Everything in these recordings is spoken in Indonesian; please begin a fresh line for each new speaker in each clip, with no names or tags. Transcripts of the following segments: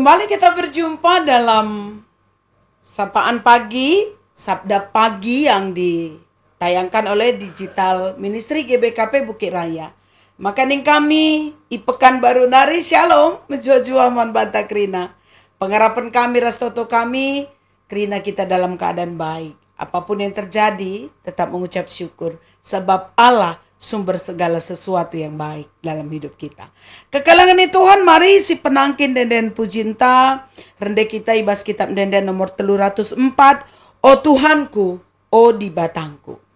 Kembali kita berjumpa dalam Sapaan Pagi, Sabda Pagi yang ditayangkan oleh Digital Ministry GBKP Bukit Raya. Makaning kami, Ipekan Baru Nari, Shalom, menjua-jua man banta Krina. Pengharapan kami, rastoto kami, Krina kita dalam keadaan baik. Apapun yang terjadi, tetap mengucap syukur. Sebab Allah sumber segala sesuatu yang baik dalam hidup kita. Kekalangan Tuhan, mari si penangkin denden pujinta, rende kita ibas kitab denden nomor 304, O Tuhanku, O di batangku.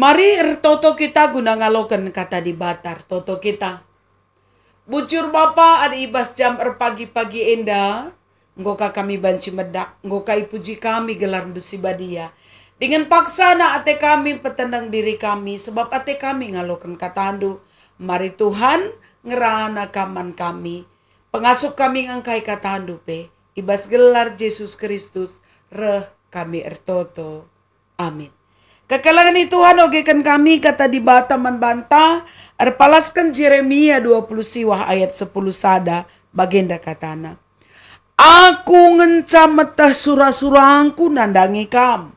Mari toto kita guna ngalokan kata di batar toto kita. Bujur Bapa ada ibas jam pagi-pagi enda. Ngoka kami banci medak. Ngoka ipuji kami gelar dusi badia. Dengan paksana ate kami petendang diri kami. Sebab ate kami ngalokan katandu. Mari Tuhan ngerana kaman kami. Pengasuh kami ngangkai katandu pe. Ibas gelar Yesus Kristus. Reh kami ertoto. Amin. Kekalangan Tuhan ogekan kami kata di bataman banta erpalaskan Yeremia 20 siwah ayat 10 sada bagenda katana. Aku ngencam metah surah-surahku nandangi kam.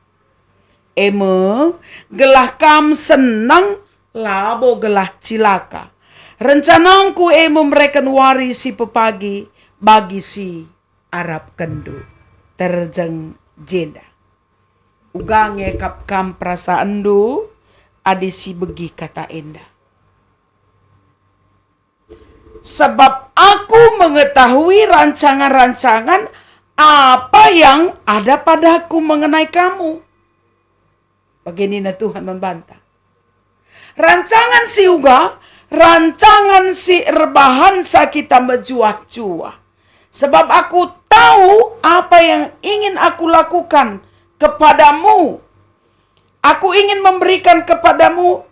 Eme gelah kam senang labo gelah cilaka. Rencanangku mereka warisi pepagi bagi si Arab kendu terjeng jenda. Ugange kap kam perasaan du adisi begi kata enda. Sebab aku mengetahui rancangan-rancangan apa yang ada padaku mengenai kamu. Baginina Tuhan membantah. Rancangan si uga, rancangan si rebahan kita menjuah-juah. Sebab aku tahu apa yang ingin aku lakukan kepadamu. Aku ingin memberikan kepadamu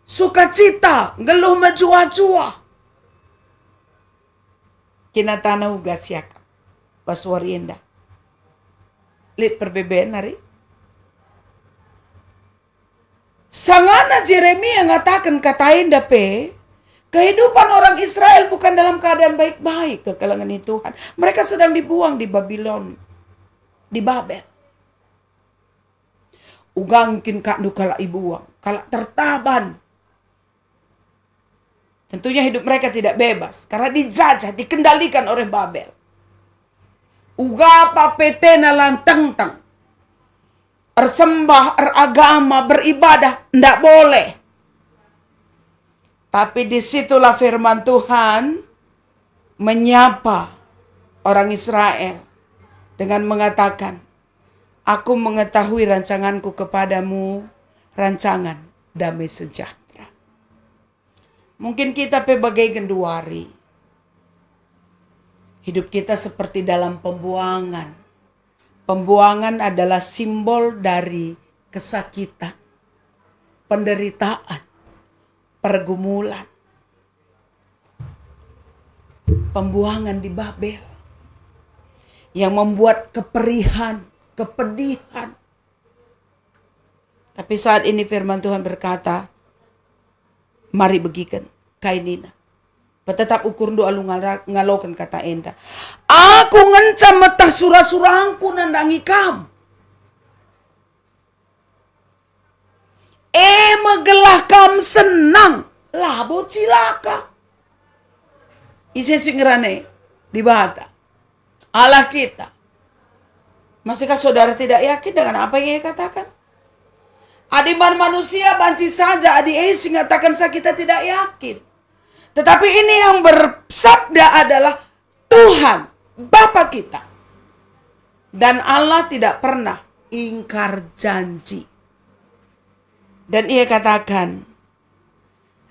sukacita, geluh menjuah-juah. Kina tanah uga siaka. Paswari indah. Lihat perbedaan hari. Sangana Yeremia ngatakan katain dape. Kehidupan orang Israel bukan dalam keadaan baik-baik ke kalangan Tuhan. Mereka sedang dibuang di Babylon. Di Babel. Ugangkin kandu kala ibuang, kala tertaban. Tentunya hidup mereka tidak bebas karena dijajah, dikendalikan oleh Babel. Uga papetena lanteng-teng. Ersembah, eragama, beribadah, ndak boleh. Tapi disitulah firman Tuhan menyapa orang Israel dengan mengatakan, Aku mengetahui rancanganku kepadamu, rancangan damai sejahtera. Mungkin kita bagai genduari. Hidup kita seperti dalam pembuangan. Pembuangan adalah simbol dari kesakitan, penderitaan, pergumulan. Pembuangan di Babel yang membuat keperihan, kepedihan. Tapi saat ini firman Tuhan berkata, mari begikan kainina. Petetap ukur doa lu ngalokan kata enda. Aku ngencam metah surah-surahku nandangi kam. Megelah kam senang. Labo cilaka. Ise singrane di bata. Allah kita. Masihkah saudara tidak yakin dengan apa yang ia katakan? Adiman manusia banci saja adi esi ngatakan sa kita tidak yakin. Tetapi ini yang bersabda adalah Tuhan, Bapa kita. Dan Allah tidak pernah ingkar janji. Dan ia katakan,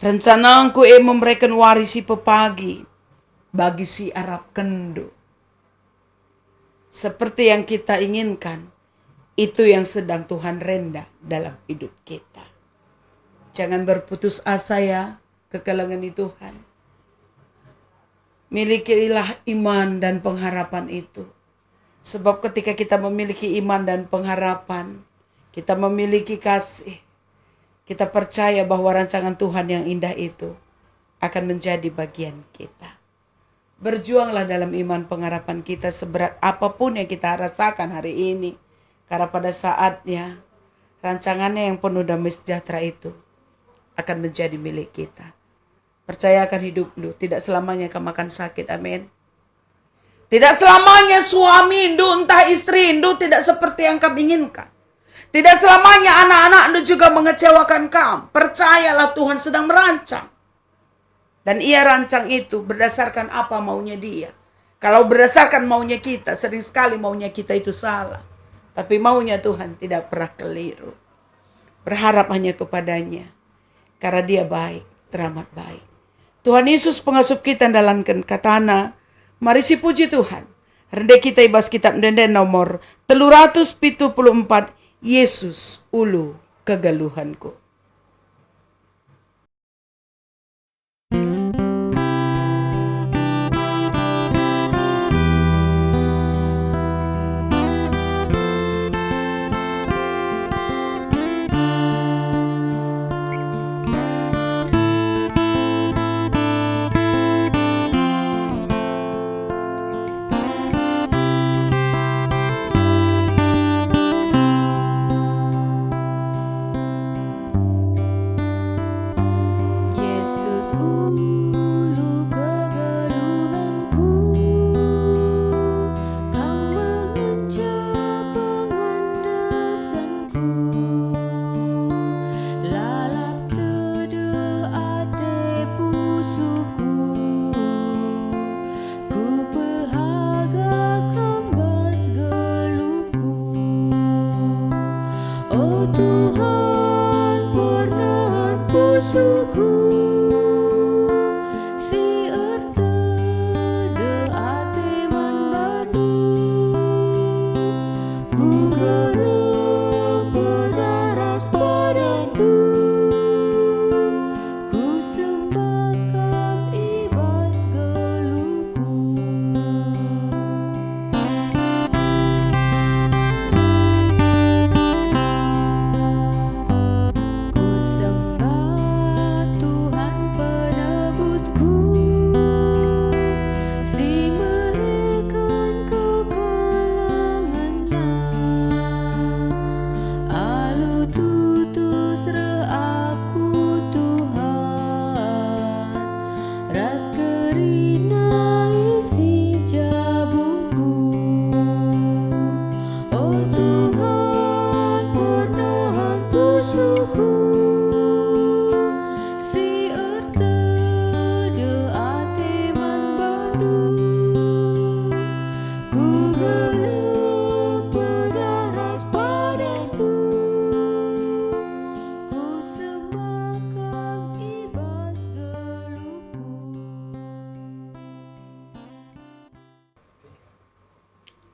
rencanaku memberikan warisi pepagi bagi si Arab kendo. Seperti yang kita inginkan, itu yang sedang Tuhan renda dalam hidup kita. Jangan berputus asa ya, kekalangan di Tuhan. Milikilah iman dan pengharapan itu. Sebab ketika kita memiliki iman dan pengharapan, kita memiliki kasih, kita percaya bahwa rancangan Tuhan yang indah itu akan menjadi bagian kita. Berjuanglah dalam iman pengharapan kita seberat apapun yang kita rasakan hari ini. Karena pada saatnya rancangannya yang penuh damai sejahtera itu akan menjadi milik kita. Percayakan hidupmu, tidak selamanya kamu akan sakit, amin. Tidak selamanya suami indu, entah istri indu tidak seperti yang kamu inginkan. Tidak selamanya anak-anak indu juga mengecewakan kamu. Percayalah Tuhan sedang merancang. Dan ia rancang itu berdasarkan apa maunya dia. Kalau berdasarkan maunya kita, sering sekali maunya kita itu salah. Tapi maunya Tuhan tidak pernah keliru. Berharap hanya kepadanya. Karena dia baik, teramat baik. Tuhan Yesus pengasuh kita dalamkan katana. Mari si puji Tuhan. Rendah kita ibas kitab denden nomor 374. Yesus ulu kegaluhanku.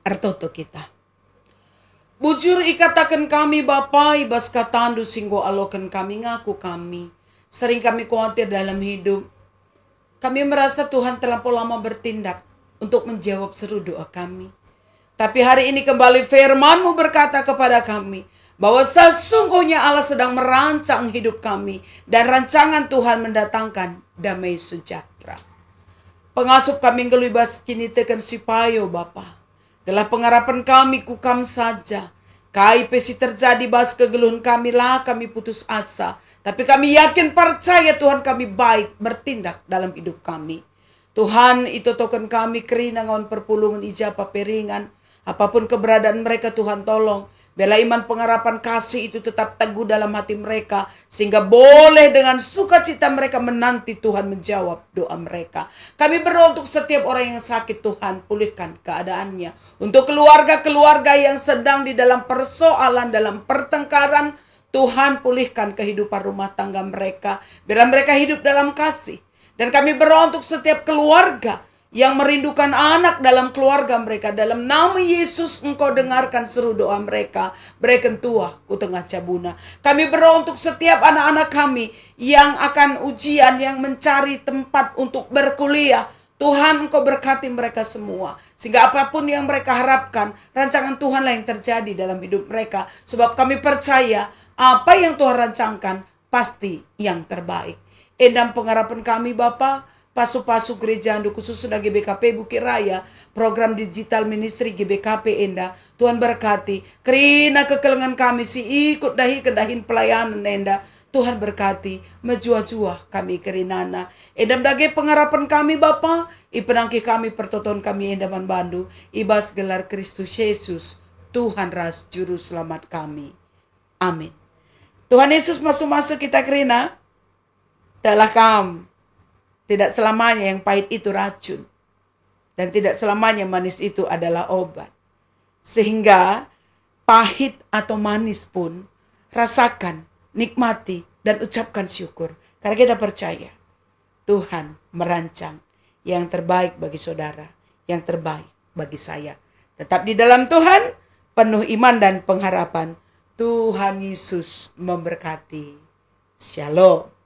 Artoto kita. Bujur ikatakan kami Bapa ibas katandu singgo alokan kami ngaku kami. Sering kami khawatir dalam hidup. Kami merasa Tuhan terlampau lama bertindak untuk menjawab seru doa kami. Tapi hari ini kembali firman-Mu berkata kepada kami bahwa sesungguhnya Allah sedang merancang hidup kami dan rancangan Tuhan mendatangkan damai sejahtera. Pengasup kami ngelibas kini tekan sipayo Bapa. Gelah pengharapan kami kukam saja. Kai pesi terjadi bas kegeluhan kami lah kami putus asa. Tapi kami yakin percaya Tuhan kami baik bertindak dalam hidup kami. Tuhan itu token kami kerina ngawan perpulungan ijapa peringan. Apapun keberadaan mereka Tuhan tolong. Biarlah iman, pengharapan, kasih itu tetap teguh dalam hati mereka, sehingga boleh dengan sukacita mereka menanti Tuhan menjawab doa mereka. Kami berdoa untuk setiap orang yang sakit, Tuhan pulihkan keadaannya. Untuk keluarga-keluarga yang sedang di dalam persoalan, dalam pertengkaran, Tuhan pulihkan kehidupan rumah tangga mereka. Biarlah mereka hidup dalam kasih. Dan kami berdoa untuk setiap keluarga yang merindukan anak dalam keluarga mereka. Dalam nama Yesus Engkau dengarkan seru doa mereka. Berikan tuah ku tengah cabuna. Kami berdoa untuk setiap anak-anak kami yang akan ujian, yang mencari tempat untuk berkuliah. Tuhan Engkau berkati mereka semua. Sehingga apapun yang mereka harapkan, rancangan Tuhanlah yang terjadi dalam hidup mereka. Sebab kami percaya apa yang Tuhan rancangkan pasti yang terbaik. Endam pengharapan kami Bapa, pasu-pasu gereja Ando khusus sudah GBKP Bukit Raya, program digital ministry GBKP Enda. Tuhan berkati, kerina kekelengan kami si ikut dahi kedahin pelayanan Enda. Tuhan berkati, menjua-jua kami kerinana. Endam dage pengharapan kami Bapa, ipenangki kami pertoton kami endaman bandu, ibas gelar Kristus Yesus, Tuhan ras juru selamat kami. Amin. Tuhan Yesus masuk-masuk kita kerina, telah kam. Tidak selamanya yang pahit itu racun. Dan tidak selamanya manis itu adalah obat. Sehingga pahit atau manis pun rasakan, nikmati, dan ucapkan syukur. Karena kita percaya Tuhan merancang yang terbaik bagi saudara, yang terbaik bagi saya. Tetap di dalam Tuhan, penuh iman dan pengharapan. Tuhan Yesus memberkati. Shalom.